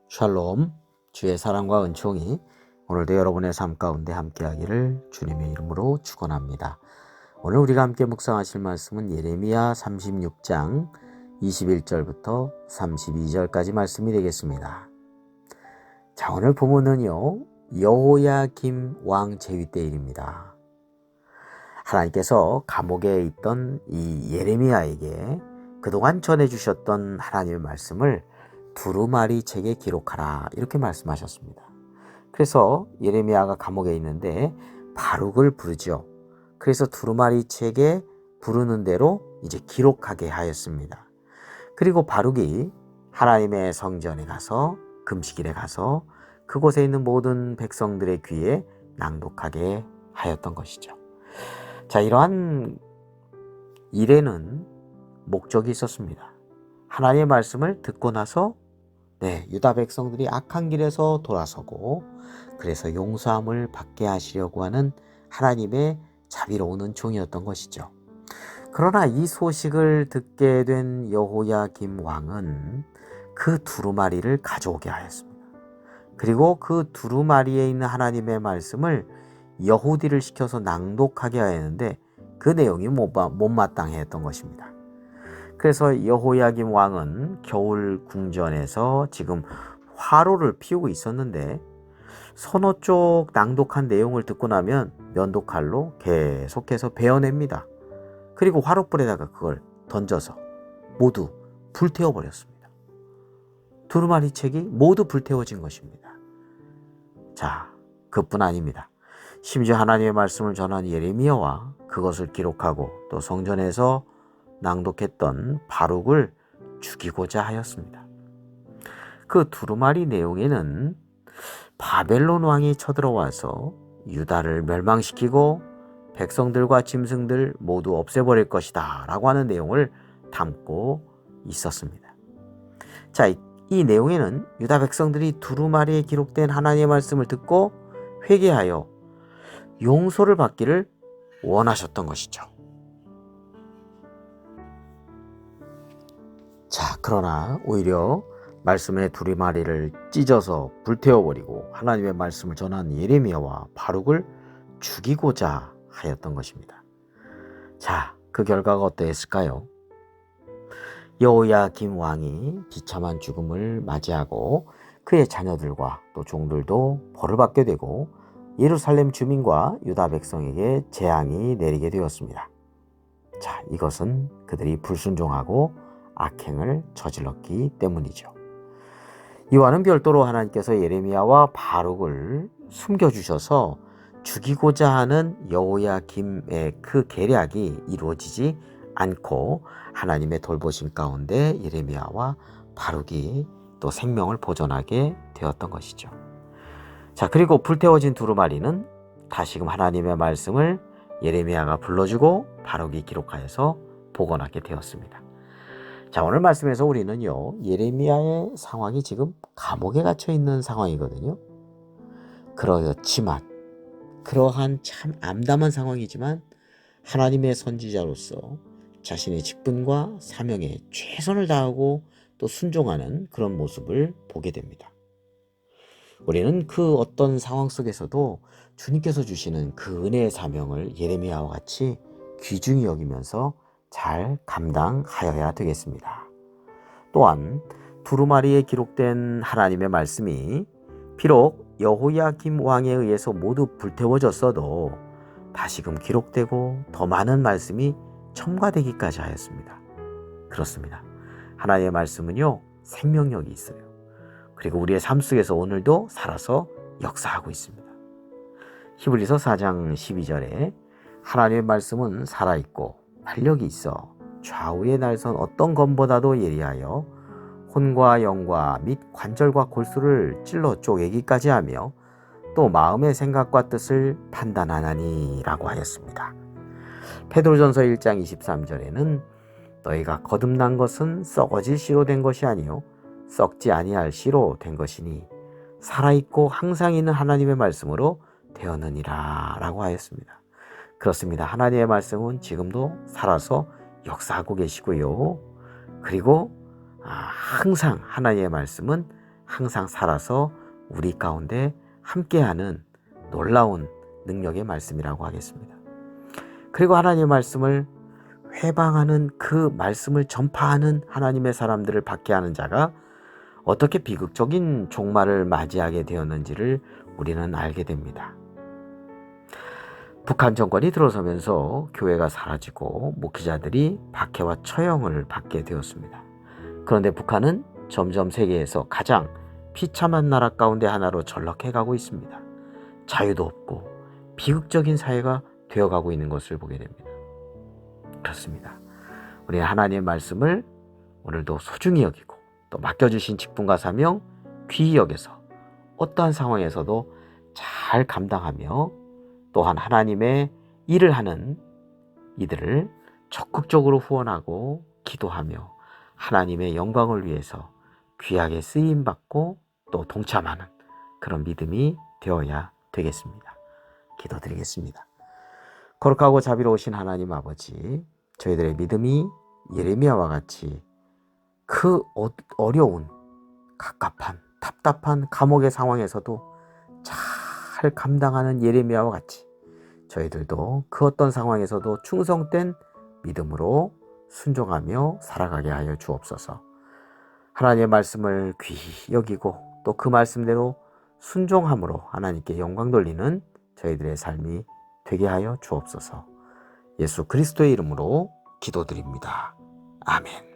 샬롬, 주의 사랑과 은총이 오늘도 여러분의 삶 가운데 함께하기를 주님의 이름으로 축원합니다. 오늘 우리가 함께 묵상하실 말씀은 예레미야 36장 21절부터 32절까지 말씀이 되겠습니다. 자, 오늘 본문은요, 여호야김 왕 재위 때 일입니다. 하나님께서 감옥에 있던 이 예레미야에게 그동안 전해주셨던 하나님의 말씀을 두루마리 책에 기록하라, 이렇게 말씀하셨습니다. 그래서 예레미야가 감옥에 있는데 바룩을 부르죠. 그래서 두루마리 책에 부르는 대로 이제 기록하게 하였습니다. 그리고 바룩이 하나님의 성전에 가서, 금식일에 가서 그곳에 있는 모든 백성들의 귀에 낭독하게 하였던 것이죠. 자, 이러한 일에는 목적이 있었습니다. 하나님의 말씀을 듣고 나서 유다 백성들이 악한 길에서 돌아서고 그래서 용서함을 받게 하시려고 하는 하나님의 자비로운 은총이었던 것이죠. 그러나 이 소식을 듣게 된 여호야김 왕은 그 두루마리를 가져오게 하였습니다. 그리고 그 두루마리에 있는 하나님의 말씀을 여후디를 시켜서 낭독하게 하였는데 그 내용이 못마땅했던 것입니다. 그래서 여호야김 왕은 겨울 궁전에서 지금 화로를 피우고 있었는데 서너 쪽 낭독한 내용을 듣고 나면 면도칼로 계속해서 베어냅니다. 그리고 화롯불에다가 그걸 던져서 모두 불태워 버렸습니다. 두루마리 책이 모두 불태워진 것입니다. 자, 그뿐 아닙니다. 심지어 하나님의 말씀을 전한 예레미야와 그것을 기록하고 또 성전에서 낭독했던 바룩을 죽이고자 하였습니다. 그 두루마리 내용에는 바벨론 왕이 쳐들어와서 유다를 멸망시키고 백성들과 짐승들 모두 없애버릴 것이다 라고 하는 내용을 담고 있었습니다. 자, 이 내용에는 유다 백성들이 두루마리에 기록된 하나님의 말씀을 듣고 회개하여 용서를 받기를 원하셨던 것이죠. 자, 그러나 오히려 말씀의 두루마리를 찢어서 불태워버리고 하나님의 말씀을 전한 예레미야와 바룩을 죽이고자 하였던 것입니다. 자, 그 결과가 어떠했을까요? 여호야김 왕이 비참한 죽음을 맞이하고 그의 자녀들과 또 종들도 벌을 받게 되고 예루살렘 주민과 유다 백성에게 재앙이 내리게 되었습니다. 자, 이것은 그들이 불순종하고 악행을 저질렀기 때문이죠. 이와는 별도로 하나님께서 예레미야와 바룩을 숨겨주셔서 죽이고자 하는 여호야김의 그 계략이 이루어지지 않고 하나님의 돌보심 가운데 예레미야와 바룩이 또 생명을 보존하게 되었던 것이죠. 자, 그리고 불태워진 두루마리는 다시금 하나님의 말씀을 예레미야가 불러주고 바룩이 기록하여서 복원하게 되었습니다. 자, 오늘 말씀에서 우리는요, 예레미야의 상황이 지금 감옥에 갇혀 있는 상황이거든요. 그렇지만 그러한 참 암담한 상황이지만 하나님의 선지자로서 자신의 직분과 사명에 최선을 다하고 또 순종하는 그런 모습을 보게 됩니다. 우리는 그 어떤 상황 속에서도 주님께서 주시는 그 은혜의 사명을 예레미야와 같이 귀중히 여기면서 잘 감당하여야 되겠습니다. 또한 두루마리에 기록된 하나님의 말씀이 비록 여호야김 왕에 의해서 모두 불태워졌어도 다시금 기록되고 더 많은 말씀이 첨가되기까지 하였습니다. 그렇습니다. 하나님의 말씀은요, 생명력이 있어요. 그리고 우리의 삶 속에서 오늘도 살아서 역사하고 있습니다. 히브리서 4장 12절에 하나님의 말씀은 살아있고 활력이 있어 좌우의 날선 어떤 검보다도 예리하여 혼과 영과 및 관절과 골수를 찔러 쪼개기까지 하며 또 마음의 생각과 뜻을 판단하나니 라고 하였습니다. 베드로전서 1장 23절에는 너희가 거듭난 것은 썩어질 씨로 된 것이 아니요 썩지 아니할 씨로 된 것이니 살아있고 항상 있는 하나님의 말씀으로 되었느니라 라고 하였습니다. 그렇습니다. 하나님의 말씀은 지금도 살아서 역사하고 계시고요. 그리고 항상 하나님의 말씀은 항상 살아서 우리 가운데 함께하는 놀라운 능력의 말씀이라고 하겠습니다. 그리고 하나님의 말씀을 회방하는, 그 말씀을 전파하는 하나님의 사람들을 받게 하는 자가 어떻게 비극적인 종말을 맞이하게 되었는지를 우리는 알게 됩니다. 북한 정권이 들어서면서 교회가 사라지고 목회자들이 박해와 처형을 받게 되었습니다. 그런데 북한은 점점 세계에서 가장 비참한 나라 가운데 하나로 전락해가고 있습니다. 자유도 없고 비극적인 사회가 되어가고 있는 것을 보게 됩니다. 그렇습니다. 우리는 하나님의 말씀을 오늘도 소중히 여기고 또 맡겨주신 직분과 사명 귀히 여겨서 어떠한 상황에서도 잘 감당하며 또한 하나님의 일을 하는 이들을 적극적으로 후원하고 기도하며 하나님의 영광을 위해서 귀하게 쓰임받고 또 동참하는 그런 믿음이 되어야 되겠습니다. 기도드리겠습니다. 거룩하고 자비로우신 하나님 아버지, 저희들의 믿음이 예레미야와 같이 그 어려운 갑갑한 답답한 감옥의 상황에서도 잘 감당하는 예레미야와 같이 저희들도 그 어떤 상황에서도 충성된 믿음으로 순종하며 살아가게 하여 주옵소서. 하나님의 말씀을 귀히 여기고 또 그 말씀대로 순종함으로 하나님께 영광 돌리는 저희들의 삶이 되게 하여 주옵소서. 예수 그리스도의 이름으로 기도드립니다. 아멘.